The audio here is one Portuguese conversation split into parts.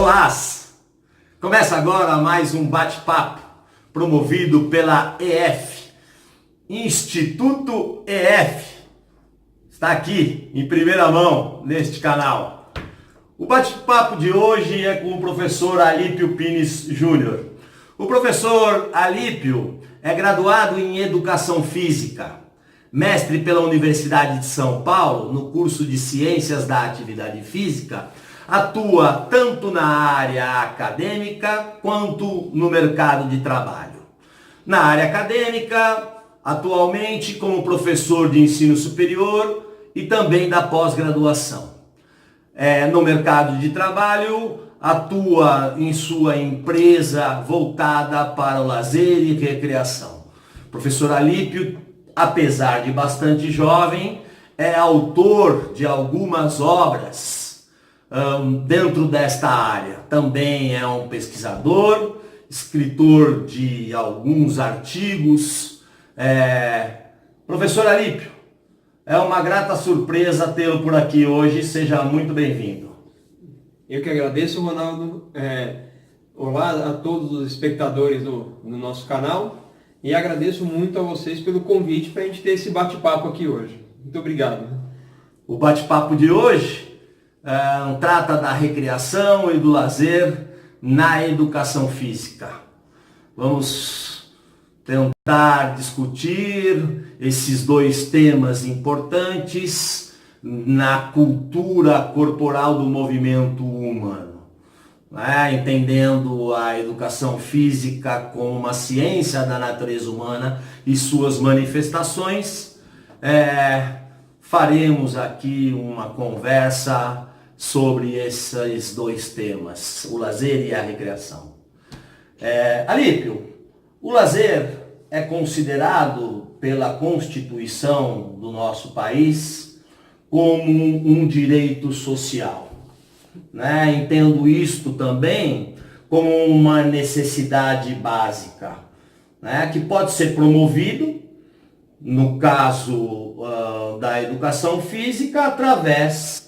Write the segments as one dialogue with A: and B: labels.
A: Olá! Começa agora mais um bate-papo promovido pela EF, Instituto EF. Está aqui em primeira mão neste canal. O bate-papo de hoje é com o professor Alípio Pines Júnior. O professor Alípio é graduado em Educação Física, mestre pela Universidade de São Paulo no curso de Ciências da Atividade Física. Atua tanto na área acadêmica quanto no mercado de trabalho. Na área acadêmica, atualmente como professor de ensino superior e também da pós-graduação. No mercado de trabalho, atua em sua empresa voltada para o lazer e recreação. Professor Alípio, apesar de bastante jovem, é autor de algumas obras dentro desta área. Também é um pesquisador, escritor de alguns artigos. Professor Alípio, é uma grata surpresa tê-lo por aqui hoje. Seja muito bem-vindo.
B: Eu que agradeço, Ronaldo. Olá a todos os espectadores do nosso canal e agradeço muito a vocês pelo convite para a gente ter esse bate-papo aqui hoje. Muito obrigado.
A: O bate-papo de hoje trata da recreação e do lazer na educação física. Vamos tentar discutir esses dois temas importantes na cultura corporal do movimento humano, entendendo a educação física como uma ciência da natureza humana e suas manifestações. Faremos aqui uma conversa sobre esses dois temas, o lazer e a recreação. Alípio, o lazer é considerado pela Constituição do nosso país como um direito social. Entendo isto também como uma necessidade básica, que pode ser promovido, no caso da educação física, através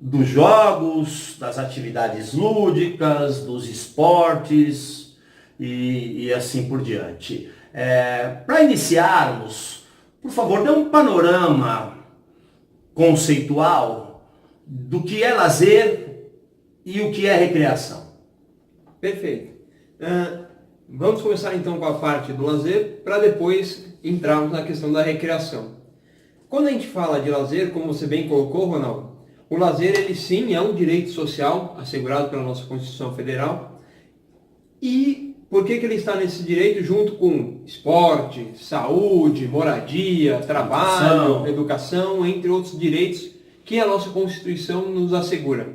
A: dos jogos, das atividades lúdicas, dos esportes e assim por diante. Para iniciarmos, por favor, dê um panorama conceitual do que é lazer e o que é recreação.
B: Perfeito. Vamos começar então com a parte do lazer para depois entrarmos na questão da recreação. Quando a gente fala de lazer, como você bem colocou, Ronaldo, o lazer, ele sim é um direito social assegurado pela nossa Constituição Federal. E por que ele está nesse direito junto com esporte, saúde, moradia, trabalho, educação, entre outros direitos que a nossa Constituição nos assegura?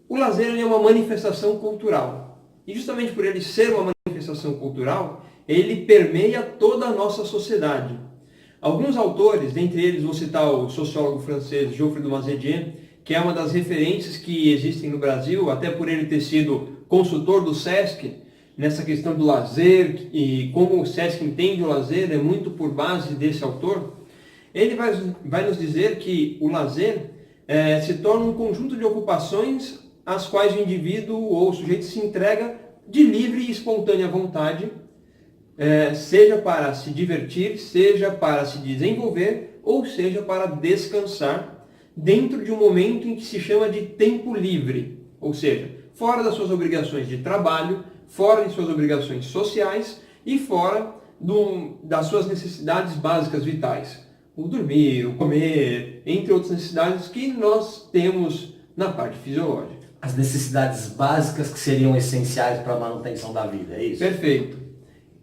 B: O lazer ele é uma manifestação cultural. E justamente por ele ser uma manifestação cultural, ele permeia toda a nossa sociedade. Alguns autores, dentre eles vou citar o sociólogo francês Geoffroy de Mazetier, que é uma das referências que existem no Brasil, até por ele ter sido consultor do SESC, nessa questão do lazer, e como o SESC entende o lazer, é muito por base desse autor. Ele vai nos dizer que o lazer se torna um conjunto de ocupações às quais o indivíduo ou o sujeito se entrega de livre e espontânea vontade, seja para se divertir, seja para se desenvolver, ou seja para descansar, dentro de um momento em que se chama de tempo livre, ou seja, fora das suas obrigações de trabalho, fora de suas obrigações sociais e fora das suas necessidades básicas vitais. O dormir, o comer, entre outras necessidades que nós temos na parte fisiológica.
A: As necessidades básicas que seriam essenciais para a manutenção da vida, é isso?
B: Perfeito.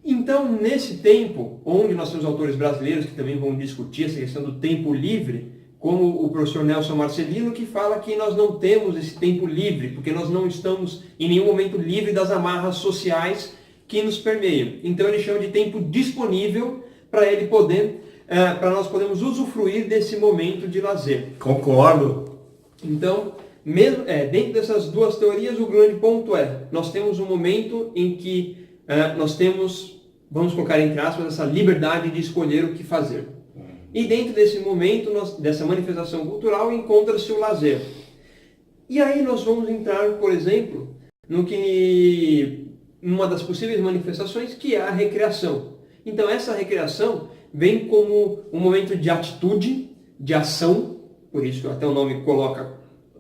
B: Então, nesse tempo, onde nós temos autores brasileiros que também vão discutir essa questão do tempo livre, como o professor Nelson Marcelino, que fala que nós não temos esse tempo livre, porque nós não estamos em nenhum momento livre das amarras sociais que nos permeiam. Então ele chama de tempo disponível para ele poder, para nós podermos usufruir desse momento de lazer.
A: Concordo.
B: Então, mesmo, dentro dessas duas teorias, o grande ponto nós temos um momento em que nós temos, vamos colocar entre aspas, essa liberdade de escolher o que fazer. E dentro desse momento, dessa manifestação cultural, encontra-se o lazer. E aí nós vamos entrar, por exemplo, numa das possíveis manifestações, que é a recreação. Então essa recreação vem como um momento de atitude, de ação, por isso até o nome coloca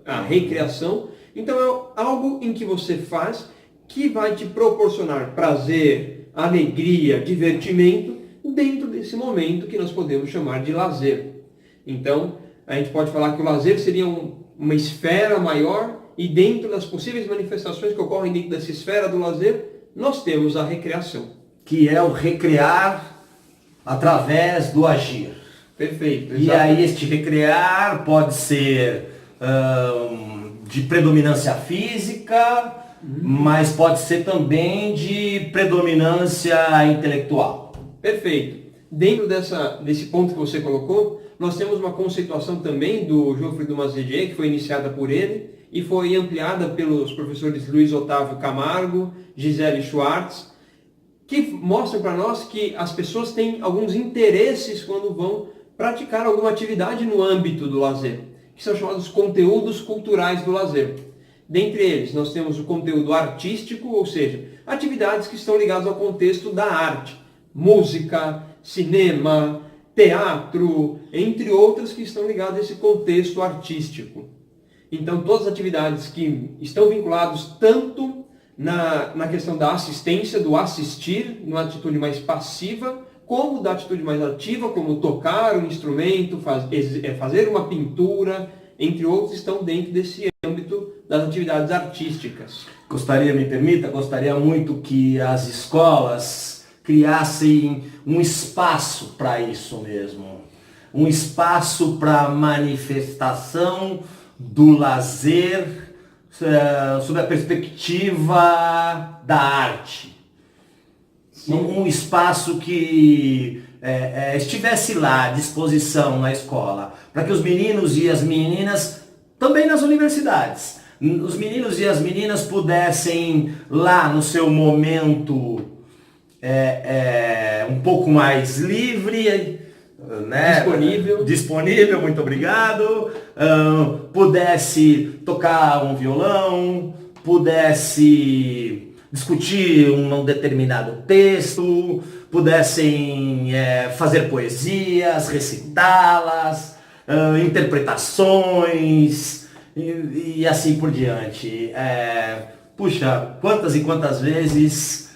B: a recreação. Então é algo em que você faz que vai te proporcionar prazer, alegria, divertimento dentro desse momento que nós podemos chamar de lazer. Então a gente pode falar que o lazer seria uma esfera maior, e dentro das possíveis manifestações que ocorrem dentro dessa esfera do lazer, nós temos a recreação.
A: Que é o recrear através do agir.
B: Perfeito.
A: E aí este recrear pode ser de predominância física, mas pode ser também de predominância intelectual.
B: Perfeito. Dentro desse ponto que você colocou, nós temos uma conceituação também do Geoffrey Dumas-Dedier, que foi iniciada por ele e foi ampliada pelos professores Luiz Otávio Camargo, Gisele Schwartz, que mostram para nós que as pessoas têm alguns interesses quando vão praticar alguma atividade no âmbito do lazer, que são chamados conteúdos culturais do lazer. Dentre eles, nós temos o conteúdo artístico, ou seja, atividades que estão ligadas ao contexto da arte, música, cinema, teatro, entre outras que estão ligadas a esse contexto artístico. Então, todas as atividades que estão vinculadas tanto na questão da assistência, do assistir, numa atitude mais passiva, como da atitude mais ativa, como tocar um instrumento, fazer uma pintura, entre outros, estão dentro desse âmbito das atividades artísticas.
A: Gostaria muito que as escolas criassem um espaço para isso mesmo. Um espaço para manifestação do lazer sob a perspectiva da arte. Um espaço que estivesse lá à disposição na escola, para que os meninos e as meninas, também nas universidades, os meninos e as meninas pudessem lá no seu momento um pouco mais livre, né? Disponível, muito obrigado, pudesse tocar um violão, pudesse discutir um determinado texto, pudessem fazer poesias, recitá-las, interpretações e assim por diante. Puxa, quantas e quantas vezes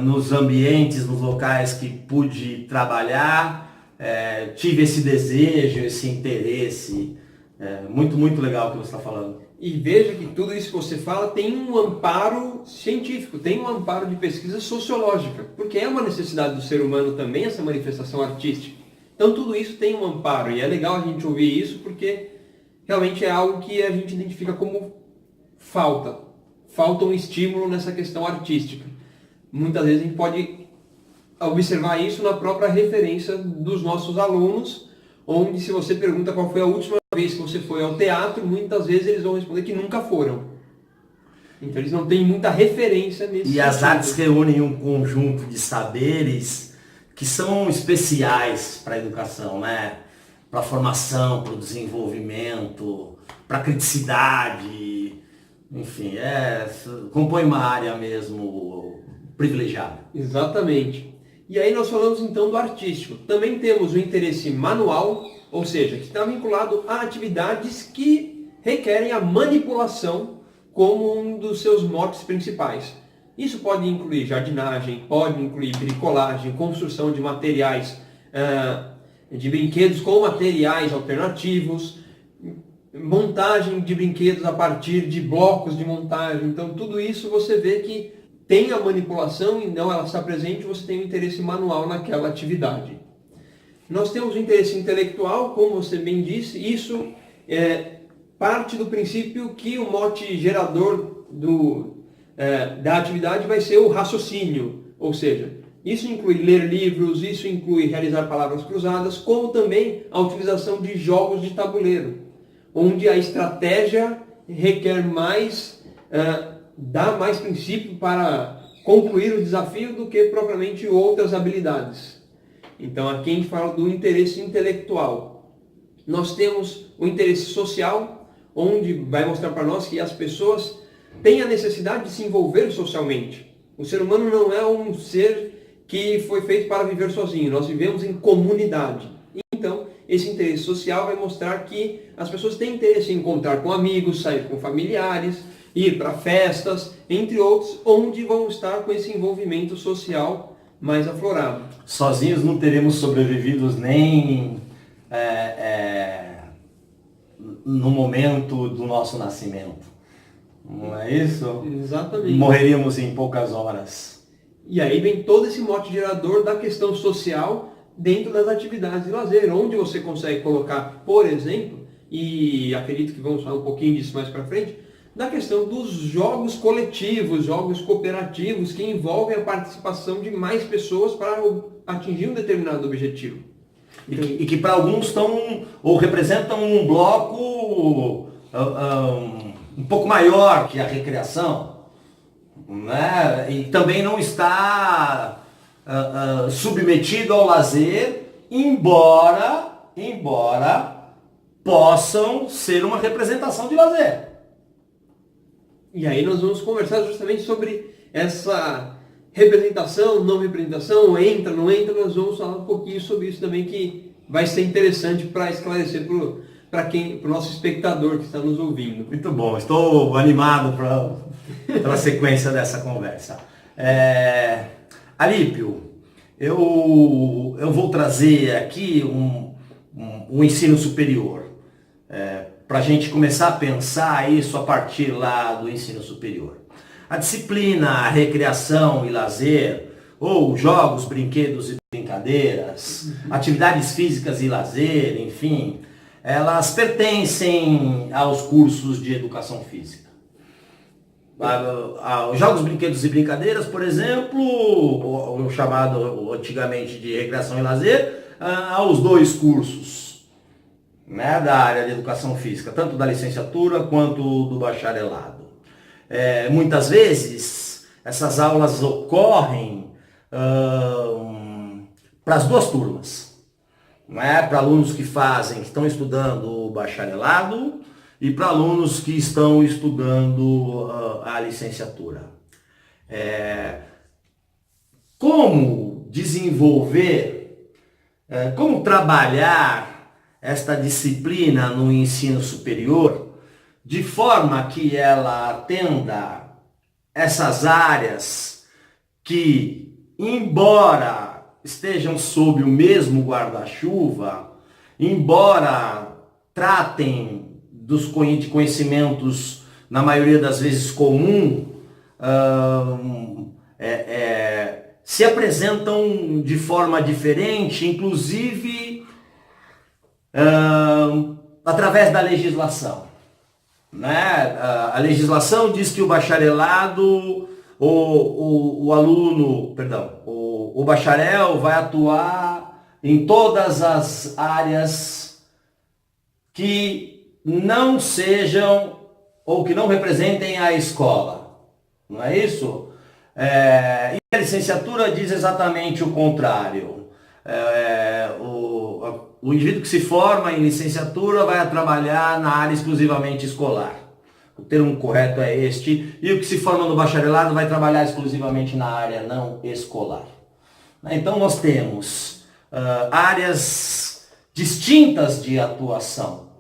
A: nos ambientes, nos locais que pude trabalhar, tive esse desejo, esse interesse. Muito, muito legal o que você está falando.
B: E veja que tudo isso que você fala tem um amparo científico, tem um amparo de pesquisa sociológica, porque é uma necessidade do ser humano também essa manifestação artística. Então tudo isso tem um amparo, e é legal a gente ouvir isso, porque realmente é algo que a gente identifica como falta um estímulo nessa questão artística. Muitas vezes a gente pode observar isso na própria referência dos nossos alunos, onde se você pergunta qual foi a última vez que você foi ao teatro, muitas vezes eles vão responder que nunca foram. Então eles não têm muita referência nesse sentido.
A: As artes reúnem um conjunto de saberes que são especiais para a educação, né? Para a formação, para o desenvolvimento, para a criticidade, enfim, compõe uma área mesmo privilegiada.
B: Exatamente. E aí nós falamos então do artístico. Também temos o interesse manual, ou seja, que está vinculado a atividades que requerem a manipulação como um dos seus motes principais. Isso pode incluir jardinagem, pode incluir bricolagem, construção de materiais, de brinquedos com materiais alternativos, montagem de brinquedos a partir de blocos de montagem. Então tudo isso você vê que tem a manipulação, então ela está presente, você tem um interesse manual naquela atividade. Nós temos o interesse intelectual, como você bem disse, isso parte do princípio que o mote gerador da atividade vai ser o raciocínio, ou seja, isso inclui ler livros, isso inclui realizar palavras cruzadas, como também a utilização de jogos de tabuleiro, onde a estratégia requer mais, dá mais princípio para concluir o desafio do que propriamente outras habilidades. Então aqui a gente fala do interesse intelectual. Nós temos o interesse social, onde vai mostrar para nós que as pessoas tem a necessidade de se envolver socialmente. O ser humano não é um ser que foi feito para viver sozinho, nós vivemos em comunidade. Então, esse interesse social vai mostrar que as pessoas têm interesse em encontrar com amigos, sair com familiares, ir para festas, entre outros, onde vão estar com esse envolvimento social mais aflorado.
A: Sozinhos não teremos sobrevividos nem no momento do nosso nascimento. Não é isso?
B: Exatamente.
A: Morreríamos em poucas horas.
B: E aí vem todo esse mote gerador da questão social dentro das atividades de lazer, onde você consegue colocar, por exemplo, e acredito que vamos falar um pouquinho disso mais para frente, da questão dos jogos coletivos, jogos cooperativos, que envolvem a participação de mais pessoas para atingir um determinado objetivo.
A: E que para alguns estão ou representam um bloco um pouco maior que a recreação, né? E também não está submetido ao lazer, embora possam ser uma representação de lazer.
B: E aí nós vamos conversar justamente sobre essa representação, não representação, entra, não entra, nós vamos falar um pouquinho sobre isso também, que vai ser interessante para esclarecer para o nosso espectador que está nos ouvindo.
A: Muito bom, estou animado pela sequência dessa conversa. Alípio, eu vou trazer aqui um ensino superior, para a gente começar a pensar isso a partir lá do ensino superior. A disciplina, recreação e lazer, ou jogos, brinquedos e brincadeiras, atividades físicas e lazer, enfim, elas pertencem aos cursos de educação física. Os jogos, brinquedos e brincadeiras, por exemplo, o chamado antigamente de recreação e lazer, aos dois cursos, né, da área de educação física, tanto da licenciatura quanto do bacharelado. Muitas vezes essas aulas ocorrem para as duas turmas, né? Para alunos que estão estudando o bacharelado e para alunos que estão estudando a licenciatura. Como desenvolver, como trabalhar esta disciplina no ensino superior de forma que ela atenda essas áreas que, embora estejam sob o mesmo guarda-chuva, embora tratem de conhecimentos, na maioria das vezes comum, se apresentam de forma diferente, inclusive através da legislação. Né? A legislação diz que o bacharelado, o bacharel vai atuar em todas as áreas que não sejam ou que não representem a escola. Não é isso? E a licenciatura diz exatamente o contrário. O indivíduo que se forma em licenciatura vai trabalhar na área exclusivamente escolar. O termo correto é este. E o que se forma no bacharelado vai trabalhar exclusivamente na área não escolar. Então nós temos áreas distintas de atuação.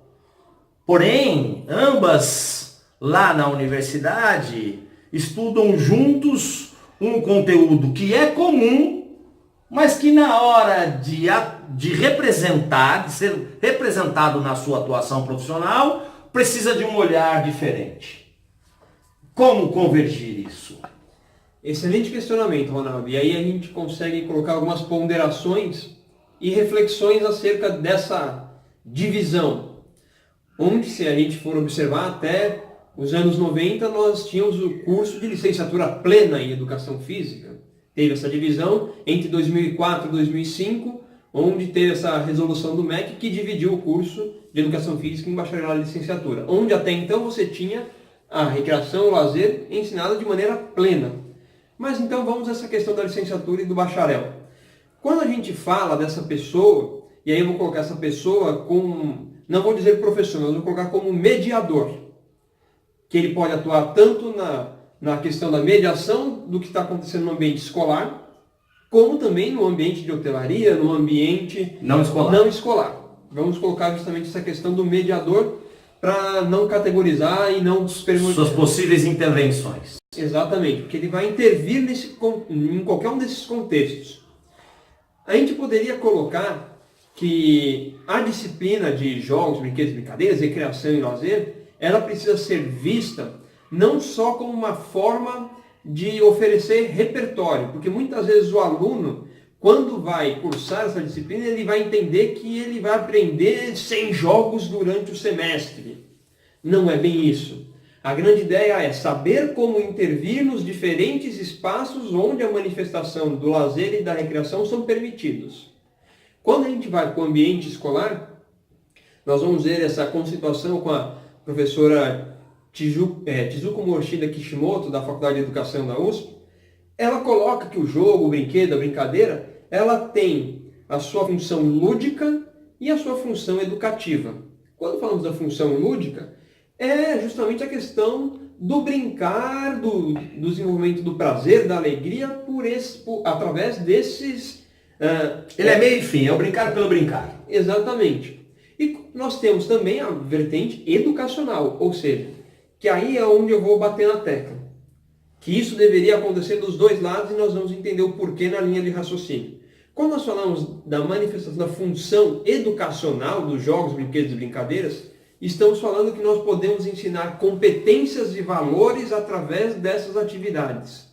A: Porém, ambas lá na universidade estudam juntos um conteúdo que é comum, mas que na hora de representar, de ser representado na sua atuação profissional, precisa de um olhar diferente. Como convergir isso?
B: Excelente questionamento, Ronaldo. E aí a gente consegue colocar algumas ponderações e reflexões acerca dessa divisão. Onde, se a gente for observar, até os anos 90, nós tínhamos o curso de licenciatura plena em Educação Física. Teve essa divisão entre 2004 e 2005, onde teve essa resolução do MEC que dividiu o curso de Educação Física em bacharelado e licenciatura. Onde até então você tinha a recreação, o lazer ensinado de maneira plena. Mas então vamos a essa questão da licenciatura e do bacharel. Quando a gente fala dessa pessoa, e aí eu vou colocar essa pessoa como, não vou dizer professor, mas vou colocar como mediador. que ele pode atuar tanto na questão da mediação do que está acontecendo no ambiente escolar, como também no ambiente de hotelaria, no ambiente
A: não escolar.
B: Vamos colocar justamente essa questão do mediador para não categorizar e não
A: suas possíveis intervenções.
B: Exatamente, porque ele vai intervir em qualquer um desses contextos. A gente poderia colocar que a disciplina de jogos, brinquedos e brincadeiras, recreação e lazer, ela precisa ser vista não só como uma forma de oferecer repertório, porque muitas vezes o aluno, quando vai cursar essa disciplina, ele vai entender que ele vai aprender 100 jogos durante o semestre. Não é bem isso. A grande ideia é saber como intervir nos diferentes espaços onde a manifestação do lazer e da recreação são permitidos. Quando a gente vai para o ambiente escolar, nós vamos ver essa conceituação com a professora Chizuko Morishida Kishimoto, da Faculdade de Educação da USP. Ela coloca que o jogo, o brinquedo, a brincadeira, ela tem a sua função lúdica e a sua função educativa. Quando falamos da função lúdica, é justamente a questão do brincar, do desenvolvimento do prazer, da alegria, através desses...
A: Ele é meio e fim, é o brincar pelo brincar.
B: Exatamente. E nós temos também a vertente educacional, ou seja, que aí é onde eu vou bater na tecla. Que isso deveria acontecer dos dois lados e nós vamos entender o porquê na linha de raciocínio. Quando nós falamos da manifestação da função educacional dos jogos, brinquedos e brincadeiras, estamos falando que nós podemos ensinar competências e valores através dessas atividades.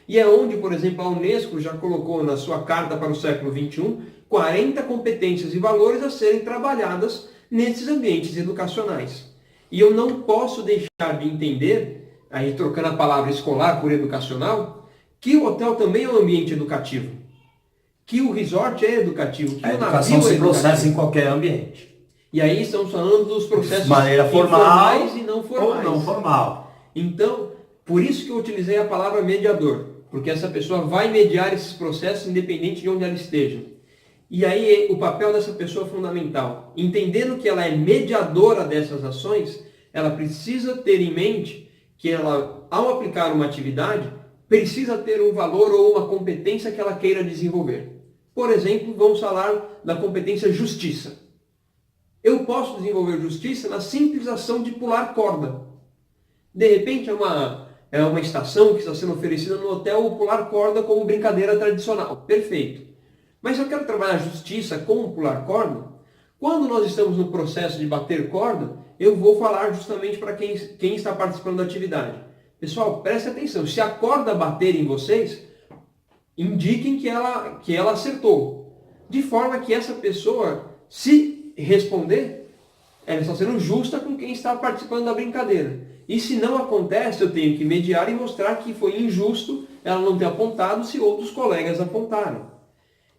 B: E é onde, por exemplo, a Unesco já colocou na sua Carta para o Século XXI 40 competências e valores a serem trabalhadas nesses ambientes educacionais. E eu não posso deixar de entender, aí trocando a palavra escolar por educacional, que o hotel também é um ambiente educativo. Que o resort é educativo. Que
A: a
B: o
A: educação
B: navio
A: se
B: é
A: processa
B: educativo.
A: em qualquer ambiente.
B: E aí estamos falando dos processos
A: de maneira formal
B: informais e não formais.
A: Ou não formal.
B: Então, por isso que eu utilizei a palavra mediador. Porque essa pessoa vai mediar esses processos independente de onde ela esteja. E aí o papel dessa pessoa é fundamental. Entendendo que ela é mediadora dessas ações, ela precisa ter em mente que ela, ao aplicar uma atividade, precisa ter um valor ou uma competência que ela queira desenvolver. Por exemplo, vamos falar da competência justiça. Eu posso desenvolver justiça na simples ação de pular corda. De repente é uma estação que está sendo oferecida no hotel o pular corda como brincadeira tradicional. Perfeito. Mas eu quero trabalhar justiça com pular corda. Quando nós estamos no processo de bater corda, eu vou falar justamente para quem está participando da atividade. Pessoal, preste atenção. Se a corda bater em vocês, indiquem que ela acertou. De forma que essa pessoa, se responder, ela está sendo justa com quem está participando da brincadeira. E se não acontece, eu tenho que mediar e mostrar que foi injusto ela não ter apontado se outros colegas apontaram.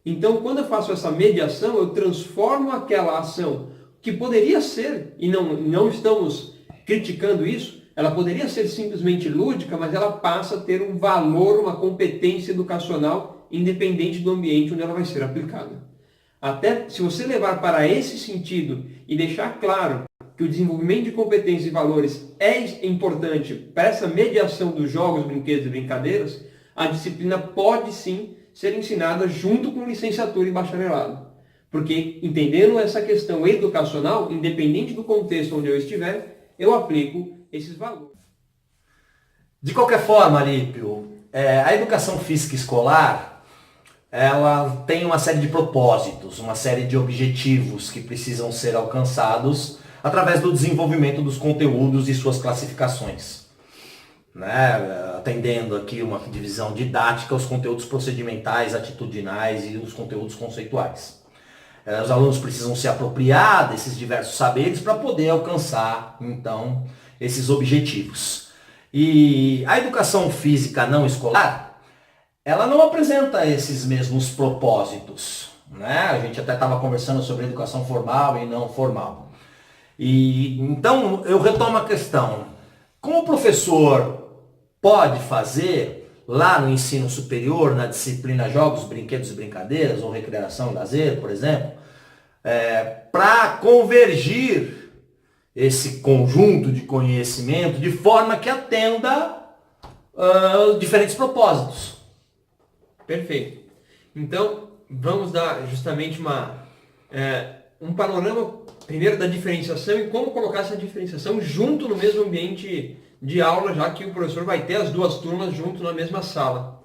B: Então, quando eu faço essa mediação, eu transformo aquela ação que poderia ser, e não estamos criticando isso, ela poderia ser simplesmente lúdica, mas ela passa a ter um valor, uma competência educacional, independente do ambiente onde ela vai ser aplicada. Até se você levar para esse sentido e deixar claro que o desenvolvimento de competências e valores é importante para essa mediação dos jogos, brinquedos e brincadeiras, a disciplina pode sim ser ensinada junto com licenciatura e bacharelado. Porque, entendendo essa questão educacional, independente do contexto onde eu estiver, eu aplico esses valores.
A: De qualquer forma, Alípio, a educação física escolar, ela tem uma série de propósitos, uma série de objetivos que precisam ser alcançados através do desenvolvimento dos conteúdos e suas classificações. Atendendo aqui uma divisão didática, os conteúdos procedimentais, atitudinais e os conteúdos conceituais. Os alunos precisam se apropriar desses diversos saberes para poder alcançar, então, esses objetivos. E a educação física não escolar, ela não apresenta esses mesmos propósitos. A gente até estava conversando sobre educação formal e não formal. E então eu retomo a questão. Como o professor pode fazer lá no ensino superior, na disciplina Jogos, Brinquedos e Brincadeiras, ou Recreação e Lazer, por exemplo, para convergir esse conjunto de conhecimento de forma que atenda diferentes propósitos.
B: Perfeito. Então, vamos dar justamente um panorama, primeiro, da diferenciação e como colocar essa diferenciação junto no mesmo ambiente de aula, já que o professor vai ter as duas turmas junto na mesma sala.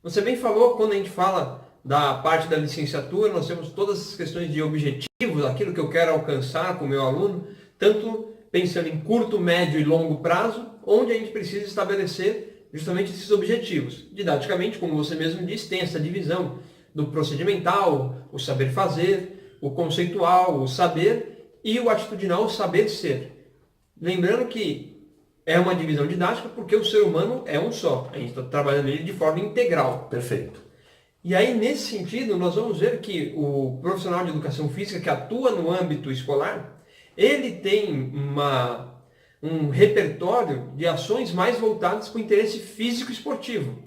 B: Você bem falou, quando a gente fala da parte da licenciatura, nós temos todas as questões de objetivos, aquilo que eu quero alcançar com o meu aluno, tanto pensando em curto, médio e longo prazo, onde a gente precisa estabelecer justamente esses objetivos. Didaticamente, como você mesmo disse, tem essa divisão do procedimental, o saber fazer, o conceitual, o saber, e o atitudinal, o saber ser. Lembrando que é uma divisão didática porque o ser humano é um só. A gente está trabalhando ele de forma integral.
A: Perfeito.
B: E aí, nesse sentido, nós vamos ver que o profissional de educação física que atua no âmbito escolar, ele tem um repertório de ações mais voltadas para o interesse físico esportivo,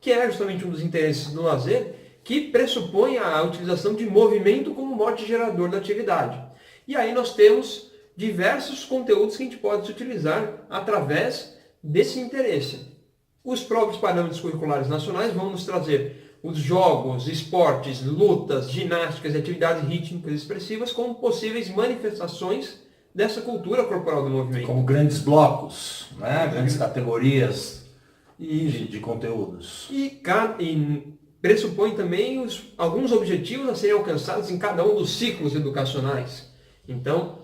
B: que é justamente um dos interesses do lazer, que pressupõe a utilização de movimento como mote gerador da atividade. E aí nós temos diversos conteúdos que a gente pode utilizar através desse interesse. Os próprios parâmetros curriculares nacionais vão nos trazer os jogos, esportes, lutas, ginásticas e atividades rítmicas expressivas como possíveis manifestações dessa cultura corporal do movimento.
A: Como grandes blocos, né? Grandes categorias de conteúdos.
B: E pressupõe também alguns objetivos a serem alcançados em cada um dos ciclos educacionais. Então,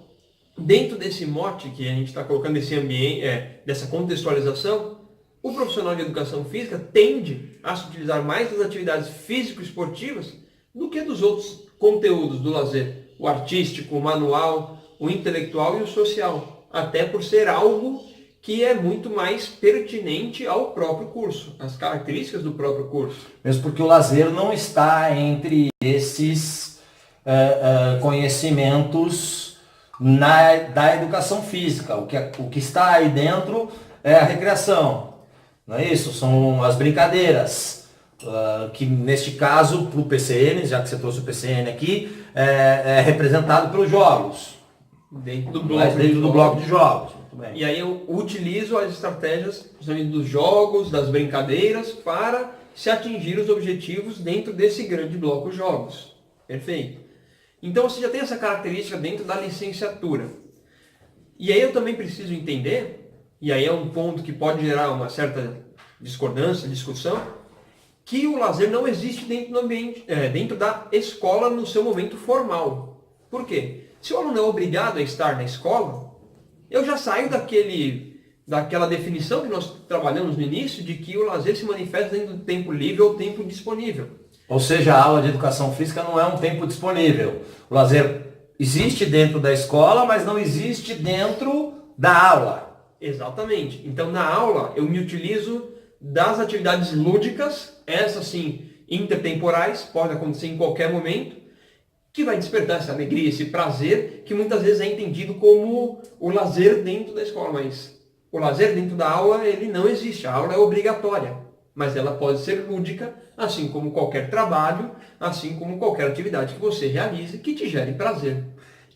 B: dentro desse mote que a gente está colocando nesse ambiente, dessa contextualização, o profissional de educação física tende a se utilizar mais das atividades físico-esportivas do que dos outros conteúdos do lazer, o artístico, o manual, o intelectual e o social, até por ser algo que é muito mais pertinente ao próprio curso, às características do próprio curso.
A: Mesmo porque o lazer não está entre esses conhecimentos da educação física. O que está aí dentro é a recreação, não é isso? São as brincadeiras, que neste caso, para o PCN, já que você trouxe o PCN aqui, é representado pelos jogos.
B: Dentro do
A: bloco de jogos. Muito bem.
B: E aí eu utilizo as estratégias justamente dos jogos, das brincadeiras, para se atingir os objetivos dentro desse grande bloco jogos. Perfeito. Então você já tem essa característica dentro da licenciatura. E aí eu também preciso entender, e aí é um ponto que pode gerar uma certa discordância, discussão, que o lazer não existe dentro do ambiente, dentro da escola no seu momento formal. Por quê? Se o aluno é obrigado a estar na escola, eu já saio daquela definição que nós trabalhamos no início, de que o lazer se manifesta dentro do tempo livre ou tempo disponível.
A: Ou seja, a aula de educação física não é um tempo disponível. O lazer existe dentro da escola, mas não existe dentro da aula.
B: Exatamente. Então, na aula, eu me utilizo das atividades lúdicas, essas sim, intertemporais, pode acontecer em qualquer momento, que vai despertar essa alegria, esse prazer, que muitas vezes é entendido como o lazer dentro da escola, mas o lazer dentro da aula, ele não existe. A aula é obrigatória, mas ela pode ser lúdica, assim como qualquer trabalho, assim como qualquer atividade que você realize, que te gere prazer.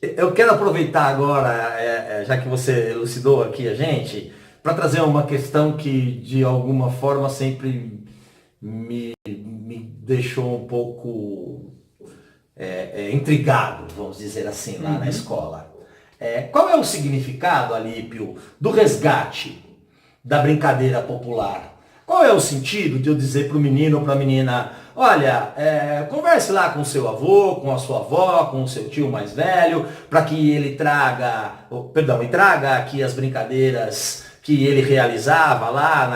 A: Eu quero aproveitar agora, já que você elucidou aqui a gente, para trazer uma questão que de alguma forma sempre me deixou um pouco intrigado, vamos dizer assim, lá na escola. Qual é o significado, Alípio, do resgate da brincadeira popular? Qual é o sentido de eu dizer para o menino ou para a menina, olha, converse lá com o seu avô, com a sua avó, com o seu tio mais velho, para que ele traga aqui as brincadeiras que ele realizava lá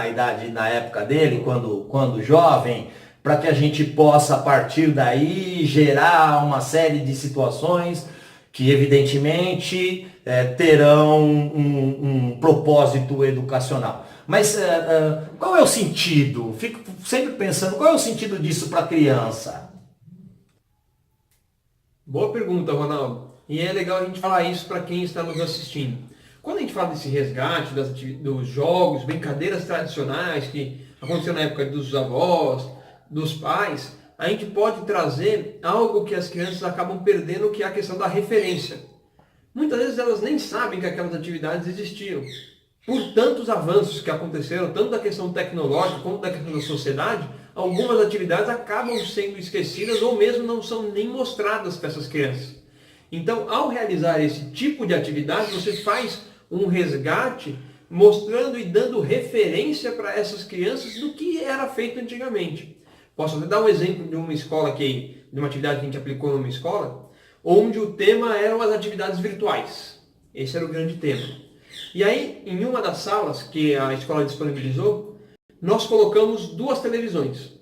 A: na época dele, quando jovem, para que a gente possa, a partir daí, gerar uma série de situações que, evidentemente, terão um propósito educacional. Mas qual é o sentido? Fico sempre pensando, qual é o sentido disso para a criança?
B: Boa pergunta, Ronaldo. E é legal a gente falar isso para quem está nos assistindo. Quando a gente fala desse resgate dos jogos, brincadeiras tradicionais que aconteceram na época dos avós, dos pais, a gente pode trazer algo que as crianças acabam perdendo, que é a questão da referência. muitas vezes elas nem sabem que aquelas atividades existiam. Por tantos avanços que aconteceram, tanto da questão tecnológica como da questão da sociedade, algumas atividades acabam sendo esquecidas ou mesmo não são nem mostradas para essas crianças. Então, ao realizar esse tipo de atividade, você faz um resgate mostrando e dando referência para essas crianças do que era feito antigamente. Posso até dar um exemplo de uma escola de uma atividade que a gente aplicou numa escola, onde o tema eram as atividades virtuais. Esse era o grande tema. E aí, em uma das salas que a escola disponibilizou, nós colocamos 2 televisões.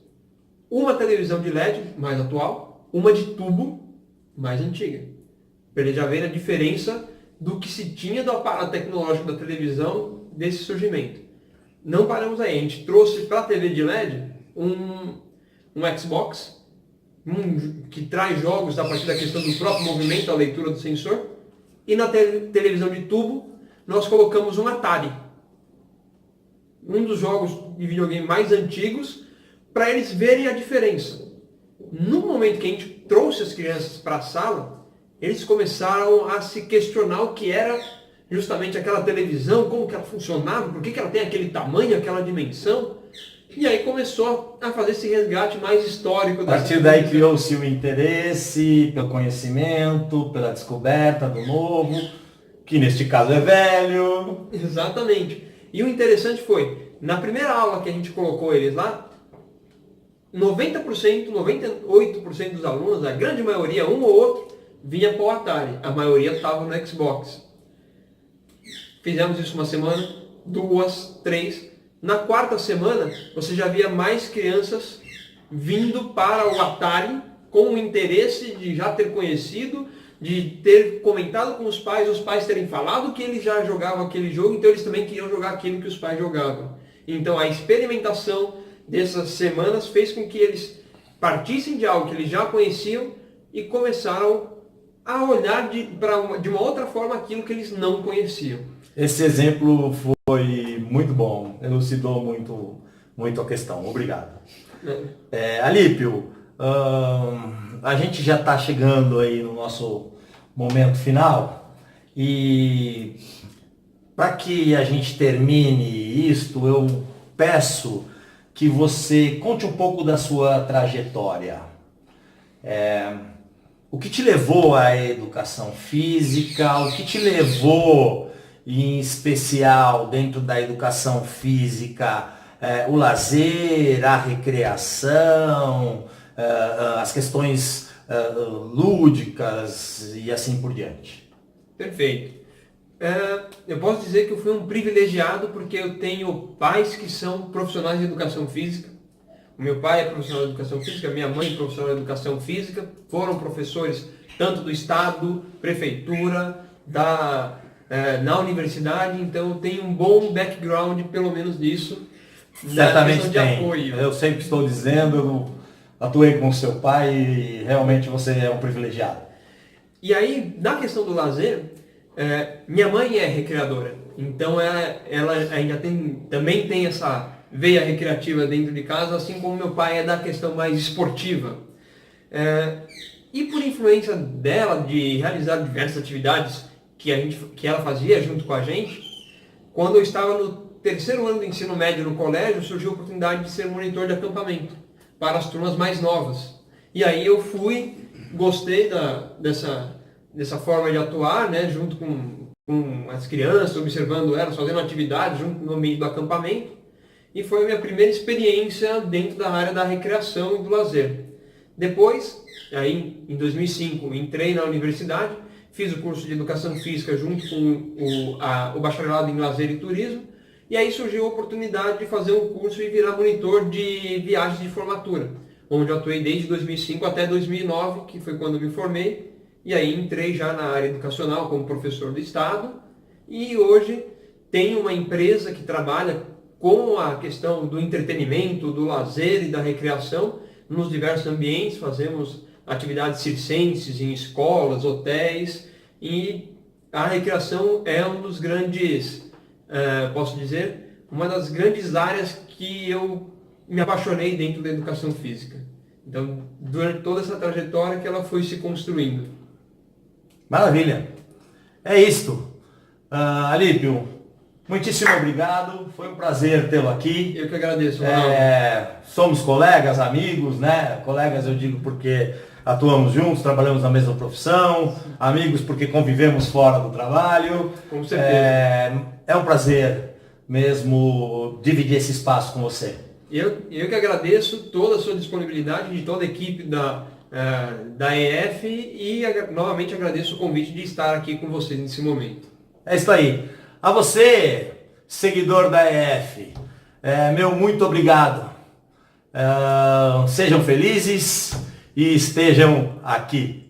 B: Uma televisão de LED, mais atual, uma de tubo, mais antiga. Para eles já verem a diferença do que se tinha do aparato tecnológico da televisão desse surgimento. Não paramos aí, a gente trouxe para a TV de LED um Xbox, que traz jogos a partir da questão do próprio movimento, a leitura do sensor, e na televisão de tubo nós colocamos um Atari, um dos jogos de videogame mais antigos, para eles verem a diferença. No momento que a gente trouxe as crianças para a sala, eles começaram a se questionar o que era justamente aquela televisão, como que ela funcionava, por que ela tem aquele tamanho, aquela dimensão. E aí começou a fazer esse resgate mais histórico.
A: A partir daí criou-se o interesse pelo conhecimento, pela descoberta do novo, que neste caso é velho.
B: Exatamente. E o interessante foi, na primeira aula que a gente colocou eles lá, 90%, 98% dos alunos, a grande maioria, um ou outro, vinha para o Atari. A maioria estava no Xbox. Fizemos isso uma semana, 2, 3. Na quarta semana, você já via mais crianças vindo para o Atari com o interesse de já ter conhecido, de ter comentado com os pais terem falado que eles já jogavam aquele jogo, então eles também queriam jogar aquilo que os pais jogavam. Então a experimentação dessas semanas fez com que eles partissem de algo que eles já conheciam e começaram a olhar de uma outra forma aquilo que eles não conheciam.
A: Esse exemplo foi muito bom, elucidou muito a questão. Obrigado. Alípio, a gente já está chegando aí no nosso momento final e para que a gente termine isto, eu peço que você conte um pouco da sua trajetória. O que te levou à educação física, o que te levou, em especial, dentro da educação física, o lazer, a recreação, as questões lúdicas e assim por diante.
B: Perfeito. Eu posso dizer que eu fui um privilegiado porque eu tenho pais que são profissionais de educação física. O meu pai é profissional de educação física, minha mãe é profissional de educação física, foram professores tanto do Estado, prefeitura, na universidade, então eu tenho um bom background, pelo menos disso,
A: Certamente
B: de
A: tem.
B: apoio.
A: Eu sempre estou dizendo, eu atuei com seu pai e realmente você é um privilegiado.
B: E aí, na questão do lazer, minha mãe é recreadora, então ela ainda também tem essa veia recreativa dentro de casa, assim como meu pai é da questão mais esportiva. E por influência dela de realizar diversas atividades que ela fazia junto com a gente, quando eu estava no 3º ano do ensino médio no colégio, surgiu a oportunidade de ser monitor de acampamento para as turmas mais novas. E aí eu gostei dessa forma de atuar, né, junto com as crianças, observando elas, fazendo atividades junto no meio do acampamento. E foi a minha primeira experiência dentro da área da recreação e do lazer. Depois, aí, em 2005, entrei na universidade, fiz o curso de Educação Física junto com o bacharelado em Lazer e Turismo, e aí surgiu a oportunidade de fazer um curso e virar monitor de viagens de formatura, onde eu atuei desde 2005 até 2009, que foi quando eu me formei, e aí entrei já na área educacional como professor do Estado, e hoje tenho uma empresa que trabalha com a questão do entretenimento, do lazer e da recreação nos diversos ambientes. Fazemos atividades circenses em escolas, hotéis, e a recreação é um dos grandes, posso dizer, uma das grandes áreas que eu me apaixonei dentro da educação física. Então, durante toda essa trajetória que ela foi se construindo.
A: Maravilha! É isto. Alípio, muitíssimo obrigado. Foi um prazer tê-lo aqui.
B: Eu que agradeço, Ronaldo.
A: Somos colegas, amigos, né? Colegas eu digo porque atuamos juntos, trabalhamos na mesma profissão, amigos porque convivemos fora do trabalho.
B: Com certeza.
A: É um prazer mesmo dividir esse espaço com você.
B: Eu que agradeço toda a sua disponibilidade, de toda a equipe da EF e novamente agradeço o convite de estar aqui com vocês nesse momento.
A: É isso aí. A você, seguidor da EF, meu muito obrigado. Sejam felizes e estejam aqui.